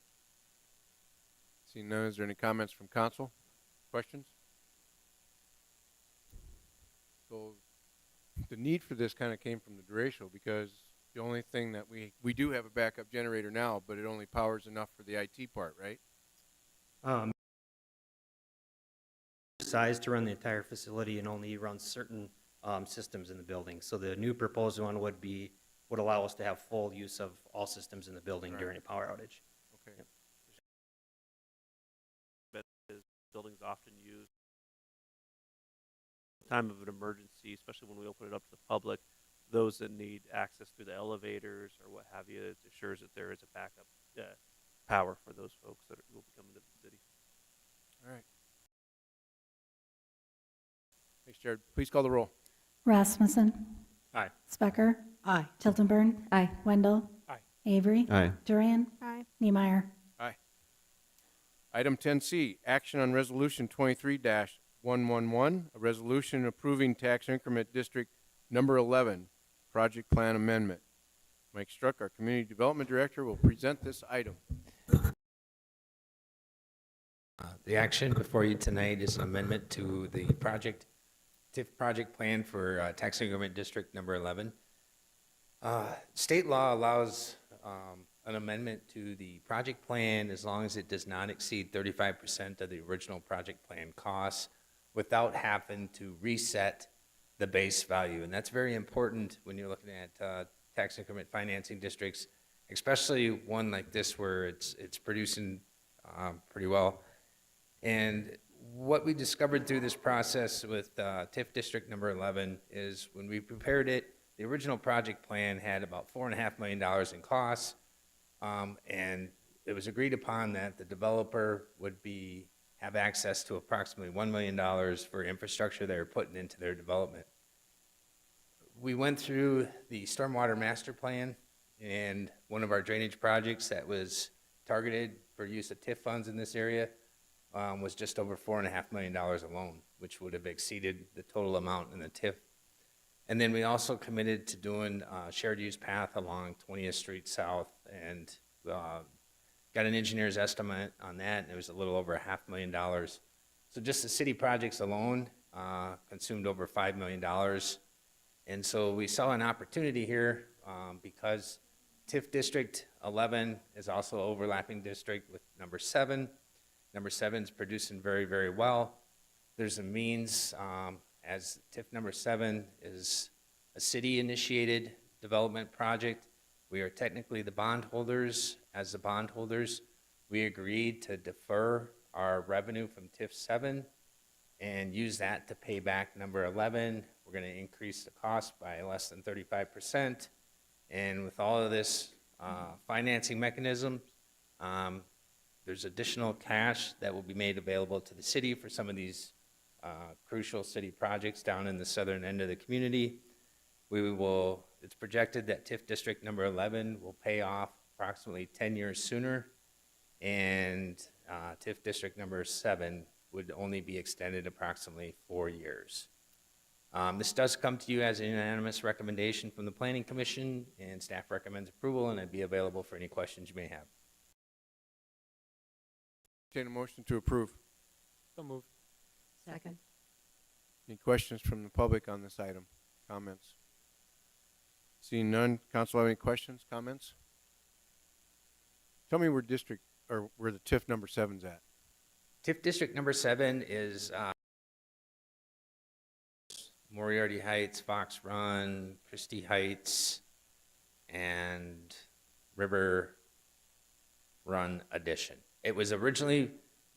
Seeing none, is there any comments from council? Questions? So the need for this kind of came from the derecho because the only thing that we do have a backup generator now, but it only powers enough for the IT part, right? Size to run the entire facility and only runs certain systems in the building. So the new proposed one would allow us to have full use of all systems in the building during a power outage. Okay. Yep. Buildings often used time of an emergency, especially when we open it up to the public, those that need access through the elevators or what have you, it assures that there is a backup power for those folks that will be coming to the city. All right. Thanks, Jared. Please call the roll. Rasmussen. Aye. Specker. Aye. Tiltonburn. Aye. Wendell. Aye. Avery. Aye. Duran. Aye. Niemeyer. Aye. Item 10C, action on resolution 23-111, a resolution approving tax increment district number 11, project plan amendment. Mike Struck, our community development director, will present this item. The action before you tonight is an amendment to the TIF project plan for tax increment district number 11. State law allows an amendment to the project plan as long as it does not exceed 35% of the original project plan costs without having to reset the base value. And that's very important when you're looking at tax increment financing districts, especially one like this where it's producing pretty well. And what we discovered through this process with TIF District number 11 is when we prepared it, the original project plan had about $4.5 million in costs, and it was agreed upon that the developer would have access to approximately $1 million for infrastructure they were putting into their development. We went through the stormwater master plan, and one of our drainage projects that was targeted for use of TIF funds in this area was just over $4.5 million alone, which would have exceeded the total amount in the TIF. And then we also committed to doing a shared use path along 20th Street South, and got an engineer's estimate on that, and it was a little over $500,000. So just the city projects alone consumed over $5 million. And so we saw an opportunity here because TIF District 11 is also an overlapping district with number 7. Number 7 is producing very, very well. There's a means, as TIF number 7 is a city-initiated development project. We are technically the bondholders. As the bondholders, we agreed to defer our revenue from TIF 7 and use that to pay back number 11. We're going to increase the cost by less than 35%. And with all of this financing mechanism, there's additional cash that will be made available to the city for some of these crucial city projects down in the southern end of the community. It's projected that TIF District number 11 will pay off approximately 10 years sooner, and TIF District number 7 would only be extended approximately 4 years. This does come to you as a unanimous recommendation from the Planning Commission, and staff recommends approval, and I'd be available for any questions you may have. Entertain a motion to approve. So moved. Second. Any questions from the public on this item? Comments? Seeing none, council have any questions, comments? Tell me where where the TIF number 7's at. TIF District number 7 is Moriarty Heights, Fox Run, Christie Heights, and River Run addition. It was originally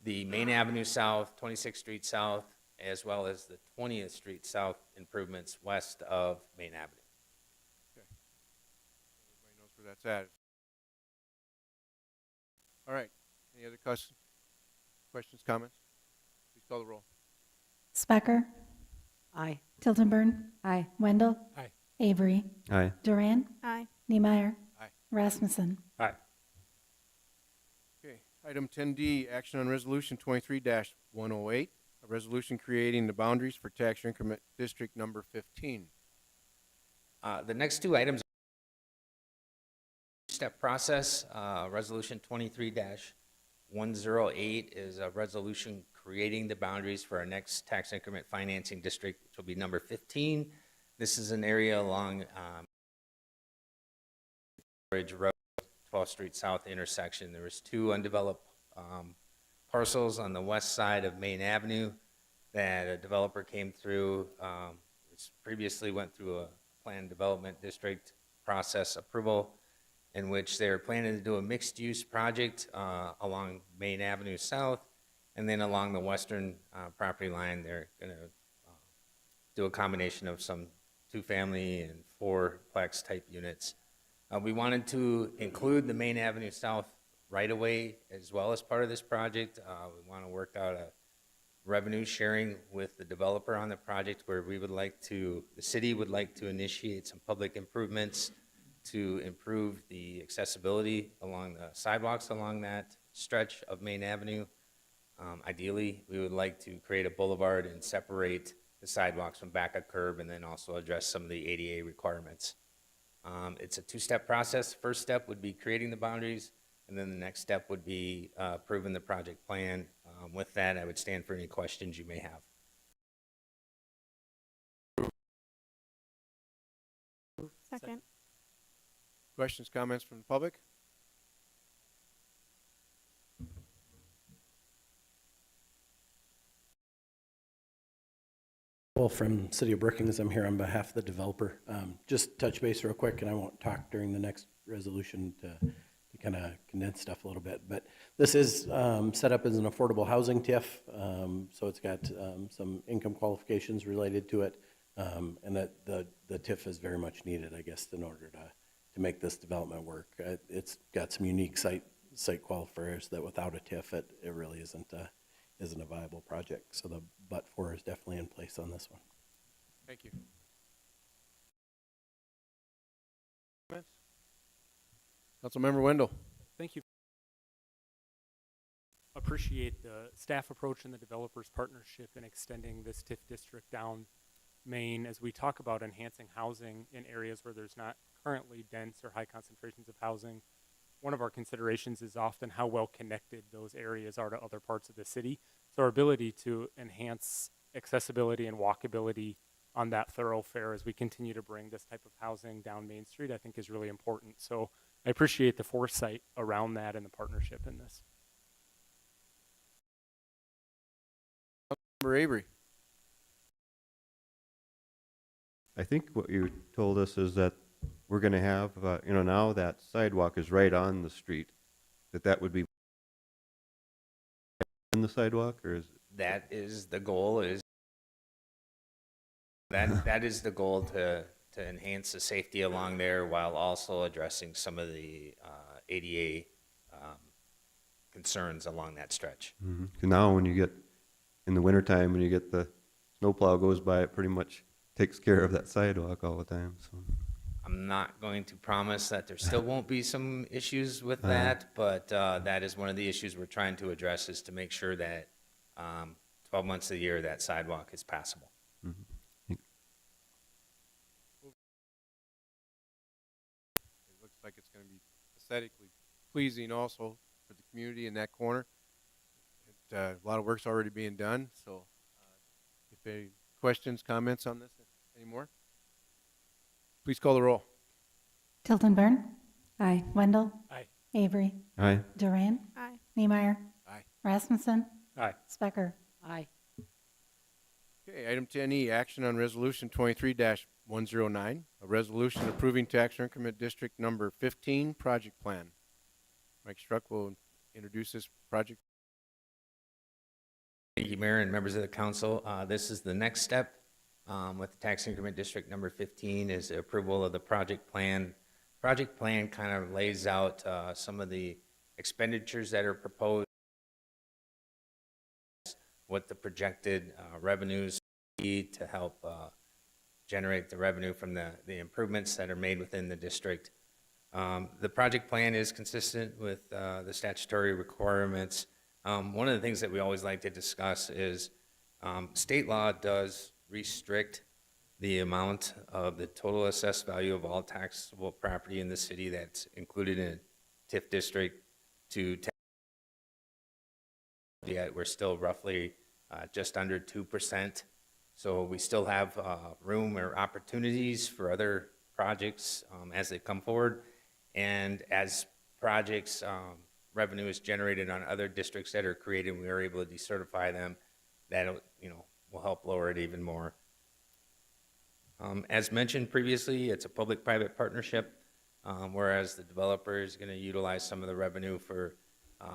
the Main Avenue South, 26th Street South, as well as the 20th Street South improvements west of Main Avenue. Everybody knows where that's at. All right. Any other questions, comments? Please call the roll. Specker. Aye. Tiltonburn. Aye. Wendell. Aye. Avery. Aye. Duran. Aye. Niemeyer. Aye. Rasmussen. Aye. Okay. Item 10D, action on resolution 23-108, a resolution creating the boundaries for tax increment district number 15. The next two items step process. Resolution 23-108 is a resolution creating the boundaries for our next tax increment financing district, which will be number 15. This is an area along Ridge Road, 12th Street South intersection. There was two undeveloped parcels on the west side of Main Avenue that a developer came through. Previously went through a planned development district process approval, in which they were planning to do a mixed-use project along Main Avenue South, and then along the western property line, they're going to do a combination of some two-family and fourplex type units. We wanted to include the Main Avenue South right-of-way as well as part of this project. We want to work out a revenue sharing with the developer on the project where the city would like to initiate some public improvements to improve the accessibility along the sidewalks along that stretch of Main Avenue. Ideally, we would like to create a boulevard and separate the sidewalks from back of curb and then also address some of the ADA requirements. It's a two-step process. First step would be creating the boundaries, and then the next step would be approving the project plan. With that, I would stand for any questions you may have. Second. Questions, comments from the public? Well, from City of Brookings, I'm here on behalf of the developer. Just touch base real quick, and I won't talk during the next resolution to kind of condense stuff a little bit. But this is set up as an affordable housing TIF, so it's got some income qualifications related to it, and that the TIF is very much needed, I guess, in order to make this development work. It's got some unique site qualifiers that without a TIF, it really isn't a viable project. So the but-for is definitely in place on this one. Thank you. Comments? Councilmember Wendell. Thank you. Appreciate the staff approach and the developers' partnership in extending this TIF district down Main as we talk about enhancing housing in areas where there's not currently dense or high concentrations of housing. One of our considerations is often how well connected those areas are to other parts of the city. So our ability to enhance accessibility and walkability on that thoroughfare as we continue to bring this type of housing down Main Street, I think is really important. So I appreciate the foresight around that and the partnership in this. Councilmember Avery. I think what you told us is that we're going to have, now that sidewalk is right on the street, that would be in the sidewalk, or is That is the goal. That is the goal to enhance the safety along there while also addressing some of the ADA concerns along that stretch. now when you get in the wintertime, when you get the snowplow goes by, it pretty much takes care of that sidewalk all the time. So I'm not going to promise that there still won't be some issues with that, but that is one of the issues we're trying to address, is to make sure that 12 months of the year that sidewalk is passable. It looks like it's going to be aesthetically pleasing also for the community in that corner. A lot of work's already being done, so if any questions, comments on this anymore? Please call the roll. Tilton Burn, Aye. Wendell, Aye. Avery, Aye. Duran, Aye. Niemeyer, Aye. Rasmussen, Aye. Specker. Aye. Okay, item 10E, action on resolution 23-109, a resolution approving tax increment district number 15 project plan. Mike Struck will introduce this project. Thank you, Mayor and members of the council. This is the next step with the tax increment district number 15 is the approval of the project plan. Project plan kind of lays out some of the expenditures that are proposed, what the projected revenues be to help generate the revenue from the improvements that are made within the district. The project plan is consistent with the statutory requirements. One of the things that we always like to discuss is state law does restrict the amount of the total assessed value of all taxable property in the city that's included in a TIF district to 10%. Yet we're still roughly just under 2%. So we still have room or opportunities for other projects as they come forward. And as projects revenue is generated on other districts that are created, we are able to decertify them. That will help lower it even more. As mentioned previously, it's a public-private partnership, whereas the developer is going to utilize some of the revenue for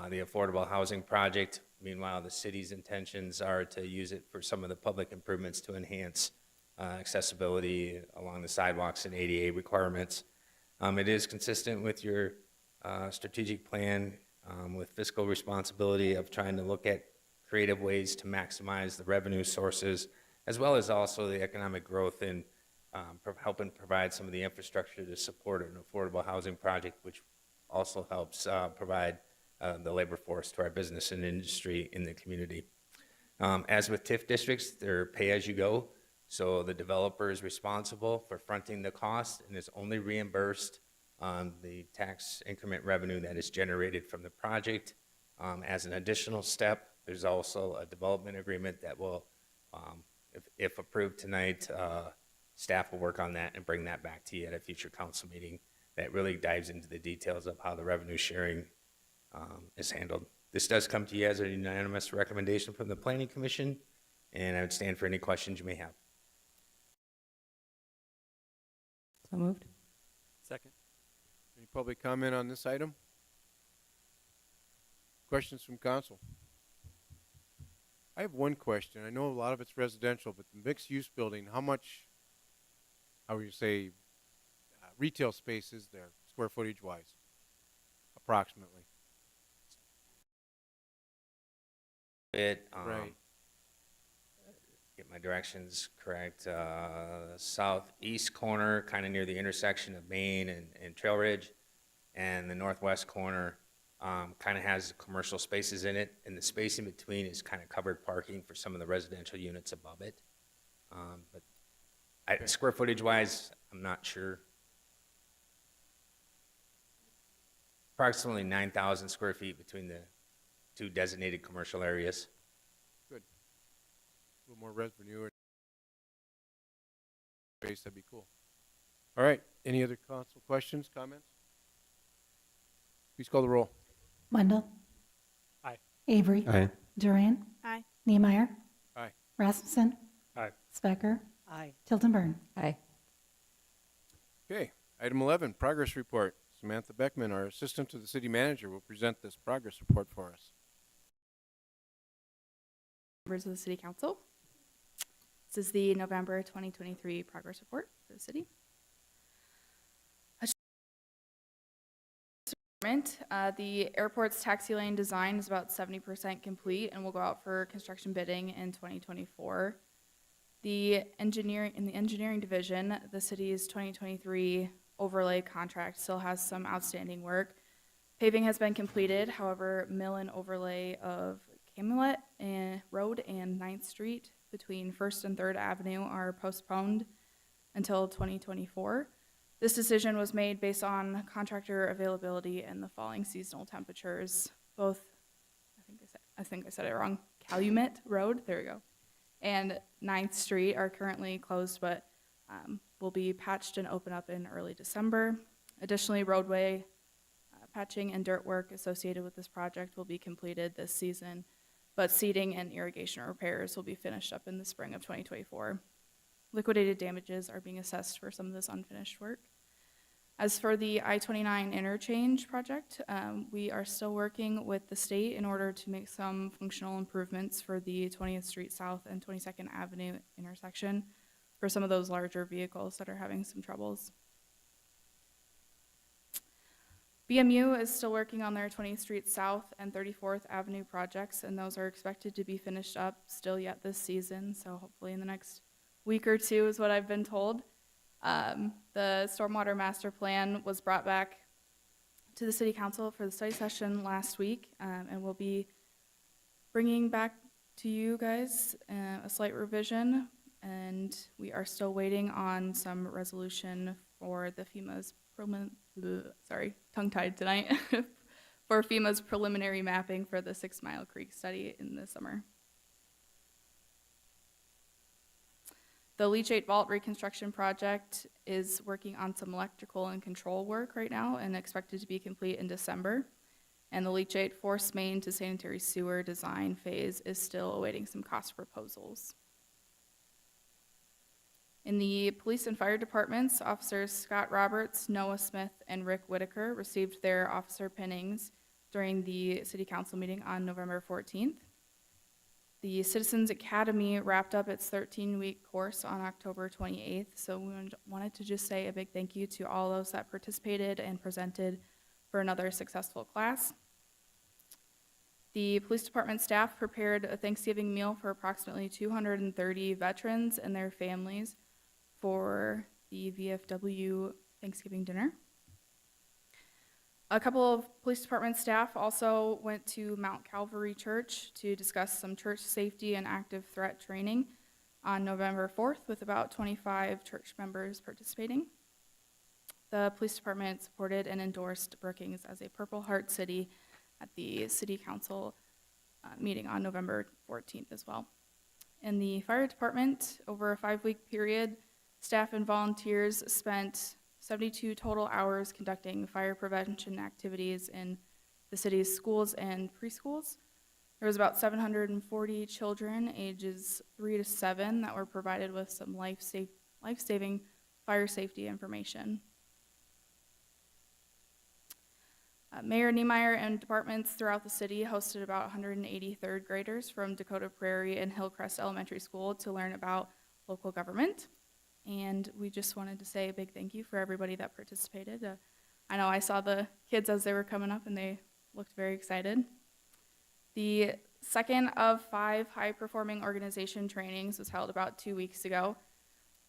the affordable housing project. Meanwhile, the city's intentions are to use it for some of the public improvements to enhance accessibility along the sidewalks and ADA requirements. It is consistent with your strategic plan with fiscal responsibility of trying to look at creative ways to maximize the revenue sources, as well as also the economic growth in helping provide some of the infrastructure to support an affordable housing project, which also helps provide the labor force to our business and industry in the community. As with TIF districts, they're pay-as-you-go, so the developer is responsible for fronting the cost and is only reimbursed on the tax increment revenue that is generated from the project. As an additional step, there's also a development agreement that will, if approved tonight, staff will work on that and bring that back to you at a future council meeting that really dives into the details of how the revenue sharing is handled. This does come to you as a unanimous recommendation from the Planning Commission, and I would stand for any questions you may have. So moved. Second. Any public comment on this item? Questions from council? I have one question. I know a lot of it's residential, but the mixed-use building, how much, how would you say, retail space is there, square footage-wise, approximately? Right. Get my directions correct. Southeast corner, kind of near the intersection of Main and Trail Ridge, and the northwest corner kind of has commercial spaces in it, and the space in between is kind of covered parking for some of the residential units above it. But square footage-wise, I'm not sure. Approximately 9,000 square feet between the two designated commercial areas. Good. A little more revenue or space, that'd be cool. All right, any other council questions, comments? Please call the roll. Wendell. Aye. Avery. Aye. Duran. Aye. Niemeyer. Aye. Rasmussen. Aye. Specker. Aye. Tilton Burn. Aye. Okay, item 11, progress report. Samantha Beckman, our assistant to the city manager, will present this progress report for us. Members of the City Council. This is the November 2023 progress report for the city. The airport's taxi lane design is about 70% complete and will go out for construction bidding in 2024. In the engineering division, the city's 2023 overlay contract still has some outstanding work. Paving has been completed, however, mill and overlay of Camulet Road and 9th Street between 1st and 3rd Avenue are postponed until 2024. This decision was made based on contractor availability and the falling seasonal temperatures. Both, I think I said it wrong, Calumet Road, there we go, and 9th Street are currently closed, but will be patched and open up in early December. Additionally, roadway patching and dirt work associated with this project will be completed this season, but seeding and irrigation repairs will be finished up in the spring of 2024. Liquidated damages are being assessed for some of this unfinished work. As for the I-29 interchange project, we are still working with the state in order to make some functional improvements for the 20th Street South and 22nd Avenue intersection for some of those larger vehicles that are having some troubles. BMU is still working on their 20th Street South and 34th Avenue projects, and those are expected to be finished up still yet this season, so hopefully in the next week or two is what I've been told. The Stormwater Master Plan was brought back to the City Council for the study session last week, and we'll be bringing back to you guys a slight revision, and we are still waiting on some resolution for the FEMA's tongue-tied tonight, for FEMA's preliminary mapping for the 6 Mile Creek study in the summer. The Leachate Vault reconstruction project is working on some electrical and control work right now and expected to be complete in December. And the Leachate force main to sanitary sewer design phase is still awaiting some cost proposals. In the police and fire departments, officers Scott Roberts, Noah Smith, and Rick Whitaker received their officer pinnings during the City Council meeting on November 14th. The Citizens Academy wrapped up its 13-week course on October 28th, so we wanted to just say a big thank you to all those that participated and presented for another successful class. The police department staff prepared a Thanksgiving meal for approximately 230 veterans and their families for the VFW Thanksgiving dinner. A couple of police department staff also went to Mount Calvary Church to discuss some church safety and active threat training on November 4th with about 25 church members participating. The police department supported and endorsed Brookings as a Purple Heart City at the City Council meeting on November 14th as well. In the fire department, over a 5-week period, staff and volunteers spent 72 total hours conducting fire prevention activities in the city's schools and preschools. There was about 740 children ages 3 to 7 that were provided with some life-saving fire safety information. Mayor Niemeyer and departments throughout the city hosted about 180 third graders from Dakota Prairie and Hillcrest Elementary School to learn about local government. And we just wanted to say a big thank you for everybody that participated. I know I saw the kids as they were coming up and they looked very excited. The second of 5 high-performing organization trainings was held about 2 weeks ago.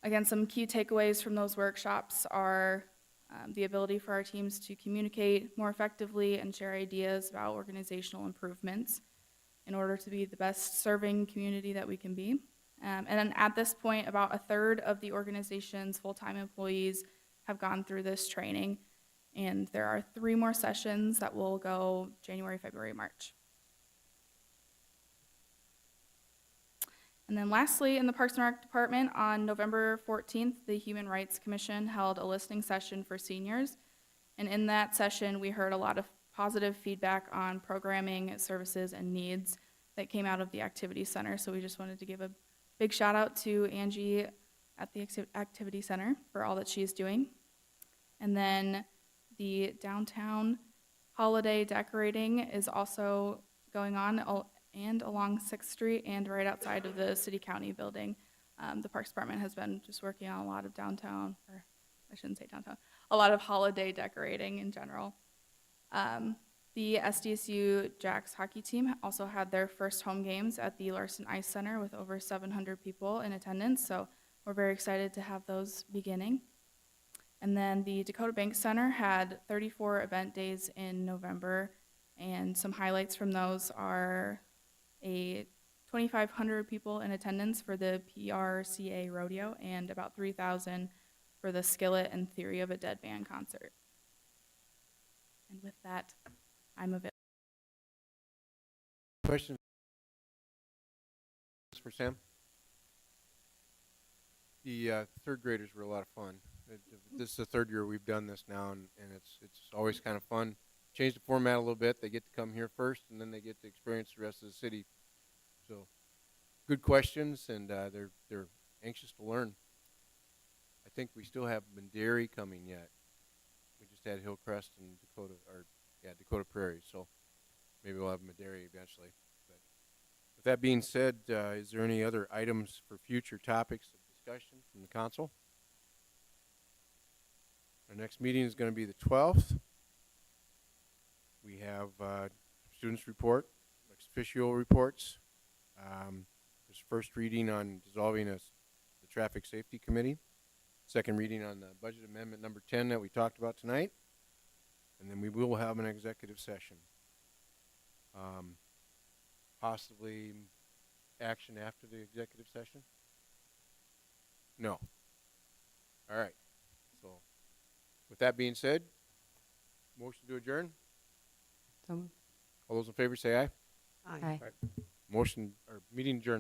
Again, some key takeaways from those workshops are the ability for our teams to communicate more effectively and share ideas about organizational improvements in order to be the best serving community that we can be. And then at this point, about a third of the organization's full-time employees have gone through this training, and there are 3 more sessions that will go January, February, March. And then lastly, in the Parks and Rec Department, on November 14th, the Human Rights Commission held a listening session for seniors. And in that session, we heard a lot of positive feedback on programming, services, and needs that came out of the Activity Center. So we just wanted to give a big shout out to Angie at the Activity Center for all that she's doing. And then the downtown holiday decorating is also going on and along 6th Street and right outside of the City County building. The Parks Department has been just working on a lot of downtown, or I shouldn't say downtown, a lot of holiday decorating in general. The SDSU Jacks hockey team also had their first home games at the Larson Ice Center with over 700 people in attendance, so we're very excited to have those beginning. And then the Dakota Bank Center had 34 event days in November, and some highlights from those are a 2,500 people in attendance for the PRCA rodeo and about 3,000 for the Skillet and Theory of a Dead Man concert. And with that, I'm available. Question for Sam? The third graders were a lot of fun. This is the 3rd year we've done this now, and it's always kind of fun. Change the format a little bit. They get to come here first, and then they get to experience the rest of the city. So, good questions, and they're anxious to learn. I think we still have Mandary coming yet. We just had Hillcrest and Dakota Prairie. So maybe we'll have Mandary eventually. But with that being said, is there any other items for future topics of discussion from the council? Our next meeting is going to be the 12th. We have students report, ex officio reports. There's first reading on dissolving the Traffic Safety Committee. Second reading on the budget amendment number 10 that we talked about tonight. And then we will have an executive session. Possibly action after the executive session? No. All right. So with that being said, motion to adjourn. So moved. All those in favor say aye. Aye. Motion or meeting adjourned.